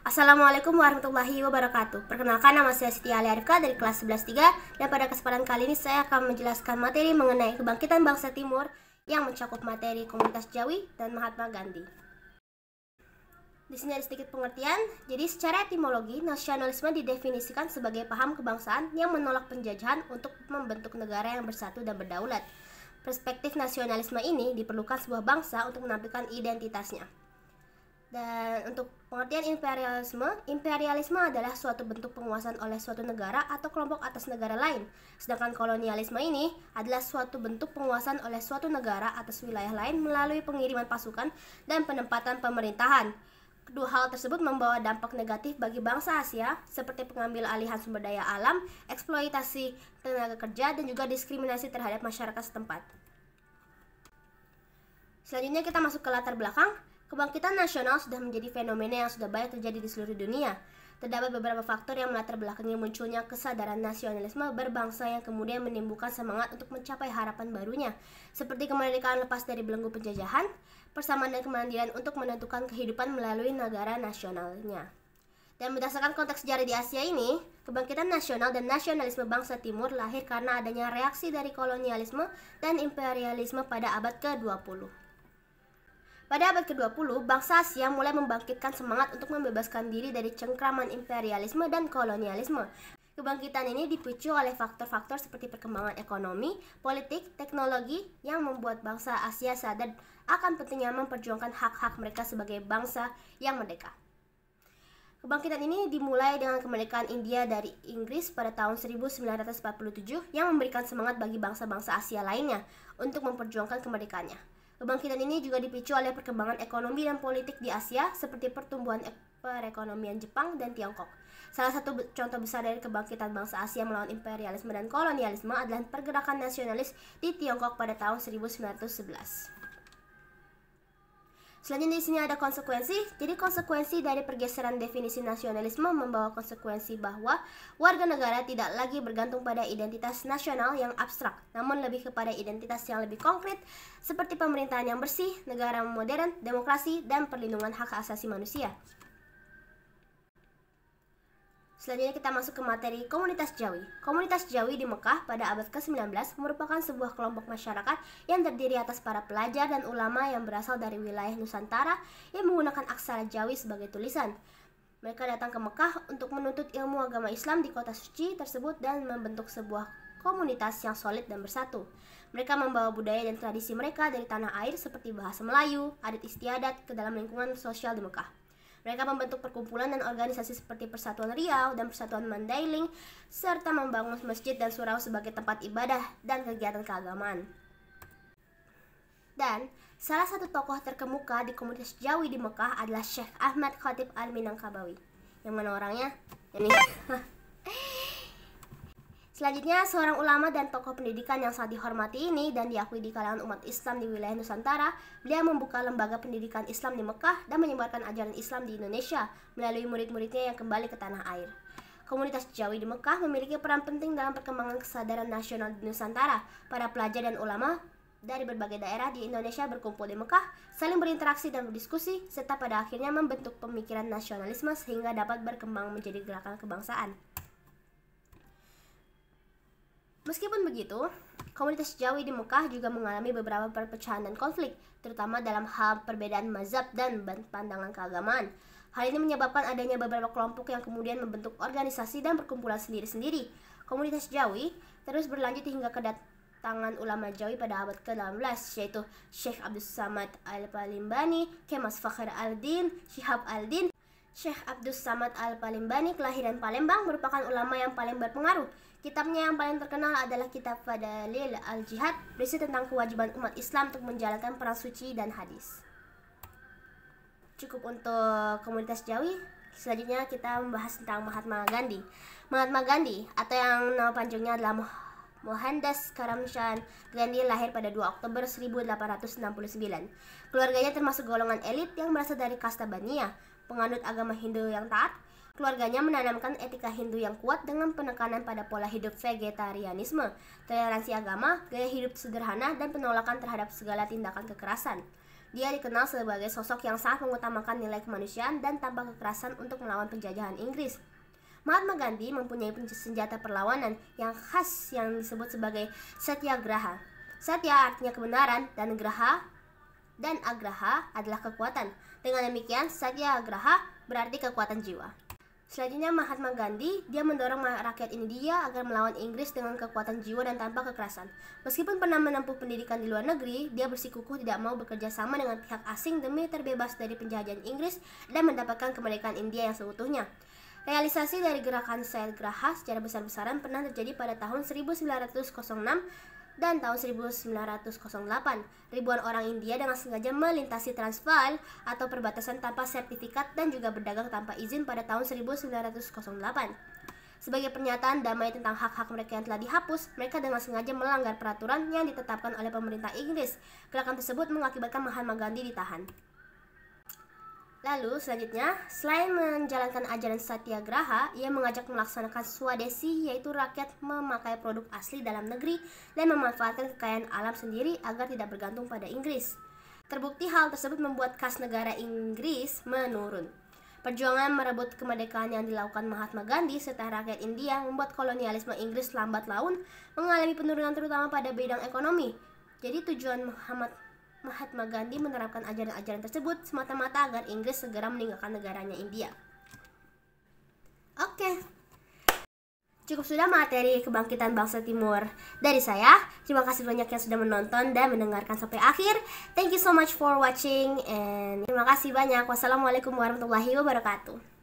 Assalamualaikum warahmatullahi wabarakatuh. Perkenalkan, nama saya Siti Ali Arifka dari kelas 11-3, dan pada kesempatan kali ini saya akan menjelaskan materi mengenai kebangkitan bangsa Timur yang mencakup materi komunitas Jawi dan Mahatma Gandhi. Di sini ada sedikit pengertian. Jadi secara etimologi, nasionalisme didefinisikan sebagai paham kebangsaan yang menolak penjajahan untuk membentuk negara yang bersatu dan berdaulat. Perspektif nasionalisme ini diperlukan sebuah bangsa untuk menampilkan identitasnya. Dan untuk pengertian imperialisme adalah suatu bentuk penguasaan oleh suatu negara atau kelompok atas negara lain. Sedangkan kolonialisme ini adalah suatu bentuk penguasaan oleh suatu negara atas wilayah lain melalui pengiriman pasukan dan penempatan pemerintahan. Kedua hal tersebut membawa dampak negatif bagi bangsa Asia, seperti pengambil alihan sumber daya alam, eksploitasi tenaga kerja, dan juga diskriminasi terhadap masyarakat setempat. Selanjutnya kita masuk ke latar belakang. Kebangkitan nasional sudah menjadi fenomena yang sudah banyak terjadi di seluruh dunia. Terdapat beberapa faktor yang melatar belakangi munculnya kesadaran nasionalisme berbangsa yang kemudian menimbulkan semangat untuk mencapai harapan barunya, seperti kemerdekaan lepas dari belenggu penjajahan, persamaan dan kemandirian untuk menentukan kehidupan melalui negara nasionalnya. Dan berdasarkan konteks sejarah di Asia ini, kebangkitan nasional dan nasionalisme bangsa Timur lahir karena adanya reaksi dari kolonialisme dan imperialisme pada abad ke-20. Pada abad ke-20, bangsa Asia mulai membangkitkan semangat untuk membebaskan diri dari cengkraman imperialisme dan kolonialisme. Kebangkitan ini dipicu oleh faktor-faktor seperti perkembangan ekonomi, politik, teknologi yang membuat bangsa Asia sadar akan pentingnya memperjuangkan hak-hak mereka sebagai bangsa yang merdeka. Kebangkitan ini dimulai dengan kemerdekaan India dari Inggris pada tahun 1947 yang memberikan semangat bagi bangsa-bangsa Asia lainnya untuk memperjuangkan kemerdekaannya. Kebangkitan ini juga dipicu oleh perkembangan ekonomi dan politik di Asia, seperti pertumbuhan perekonomian Jepang dan Tiongkok. Salah satu contoh besar dari kebangkitan bangsa Asia melawan imperialisme dan kolonialisme adalah pergerakan nasionalis di Tiongkok pada tahun 1911. Selanjutnya di sini ada konsekuensi. Jadi konsekuensi dari pergeseran definisi nasionalisme membawa konsekuensi bahwa warga negara tidak lagi bergantung pada identitas nasional yang abstrak, namun lebih kepada identitas yang lebih konkret seperti pemerintahan yang bersih, negara modern, demokrasi, dan perlindungan hak asasi manusia. Selanjutnya kita masuk ke materi komunitas Jawi. Komunitas Jawi di Mekah pada abad ke-19 merupakan sebuah kelompok masyarakat yang terdiri atas para pelajar dan ulama yang berasal dari wilayah Nusantara yang menggunakan aksara Jawi sebagai tulisan. Mereka datang ke Mekah untuk menuntut ilmu agama Islam di kota suci tersebut dan membentuk sebuah komunitas yang solid dan bersatu. Mereka membawa budaya dan tradisi mereka dari tanah air seperti bahasa Melayu, adat istiadat ke dalam lingkungan sosial di Mekah. Mereka membentuk perkumpulan dan organisasi seperti Persatuan Riau dan Persatuan Mandailing, serta membangun masjid dan surau sebagai tempat ibadah dan kegiatan keagamaan. Dan salah satu tokoh terkemuka di komunitas Jawi di Mekah adalah Syekh Ahmad Khatib Al-Minangkabawi. Yang mana orangnya? Ini. Selanjutnya, seorang ulama dan tokoh pendidikan yang sangat dihormati ini dan diakui di kalangan umat Islam di wilayah Nusantara, beliau membuka lembaga pendidikan Islam di Mekah dan menyebarkan ajaran Islam di Indonesia melalui murid-muridnya yang kembali ke tanah air. Komunitas Jawi di Mekah memiliki peran penting dalam perkembangan kesadaran nasional di Nusantara. Para pelajar dan ulama dari berbagai daerah di Indonesia berkumpul di Mekah, saling berinteraksi dan berdiskusi, serta pada akhirnya membentuk pemikiran nasionalisme sehingga dapat berkembang menjadi gerakan kebangsaan. Meskipun begitu, komunitas Jawi di Mekah juga mengalami beberapa perpecahan dan konflik, terutama dalam hal perbedaan mazhab dan pandangan keagamaan. Hal ini menyebabkan adanya beberapa kelompok yang kemudian membentuk organisasi dan perkumpulan sendiri-sendiri. Komunitas Jawi terus berlanjut hingga kedatangan ulama Jawi pada abad ke-18, yaitu Syekh Abdus Samad Al-Palimbani, Kemas Fakhr Al-Din, Syihab Al-Din. Syekh Abdus Samad Al-Palimbani, kelahiran Palembang, merupakan ulama yang paling berpengaruh. Kitabnya yang paling terkenal adalah kitab Fadalil Al-Jihad, berisi tentang kewajiban umat Islam untuk menjalankan perang suci dan hadis. Cukup untuk komunitas Jawi. Selanjutnya kita membahas tentang Mahatma Gandhi. Mahatma Gandhi, atau yang nama panjangnya adalah Mohandas Karamchand Gandhi, lahir pada 2 Oktober 1869. Keluarganya termasuk golongan elit yang berasal dari kasta Baniya, penganut agama Hindu yang taat. Keluarganya menanamkan etika Hindu yang kuat dengan penekanan pada pola hidup vegetarianisme, toleransi agama, gaya hidup sederhana, dan penolakan terhadap segala tindakan kekerasan. Dia dikenal sebagai sosok yang sangat mengutamakan nilai kemanusiaan dan tanpa kekerasan untuk melawan penjajahan Inggris. Mahatma Gandhi mempunyai senjata perlawanan yang khas yang disebut sebagai Satyagraha. Satya artinya kebenaran dan agraha adalah kekuatan. Dengan demikian, Satyagraha berarti kekuatan jiwa. Selanjutnya Mahatma Gandhi, dia mendorong rakyat India agar melawan Inggris dengan kekuatan jiwa dan tanpa kekerasan. Meskipun pernah menempuh pendidikan di luar negeri, dia bersikukuh tidak mau bekerja sama dengan pihak asing demi terbebas dari penjajahan Inggris dan mendapatkan kemerdekaan India yang seutuhnya. Realisasi dari gerakan Satyagraha secara besar-besaran pernah terjadi pada tahun 1906 dan tahun 1908. Ribuan orang India dengan sengaja melintasi Transvaal atau perbatasan tanpa sertifikat dan juga berdagang tanpa izin pada tahun 1908. Sebagai pernyataan damai tentang hak-hak mereka yang telah dihapus, mereka dengan sengaja melanggar peraturan yang ditetapkan oleh pemerintah Inggris. Gerakan tersebut mengakibatkan Mahatma Gandhi ditahan. Lalu selanjutnya, selain menjalankan ajaran Satyagraha, ia mengajak melaksanakan Swadesi, yaitu rakyat memakai produk asli dalam negeri dan memanfaatkan kekayaan alam sendiri agar tidak bergantung pada Inggris. Terbukti hal tersebut membuat kas negara Inggris menurun. Perjuangan merebut kemerdekaan yang dilakukan Mahatma Gandhi serta rakyat India membuat kolonialisme Inggris lambat laun mengalami penurunan terutama pada bidang ekonomi. Jadi tujuan Mahatma Gandhi menerapkan ajaran-ajaran tersebut semata-mata agar Inggris segera meninggalkan negaranya India. Oke, cukup sudah materi kebangkitan bangsa Timur dari saya. Terima kasih banyak yang sudah menonton dan mendengarkan sampai akhir. Thank you so much for watching and terima kasih banyak. Wassalamualaikum warahmatullahi wabarakatuh.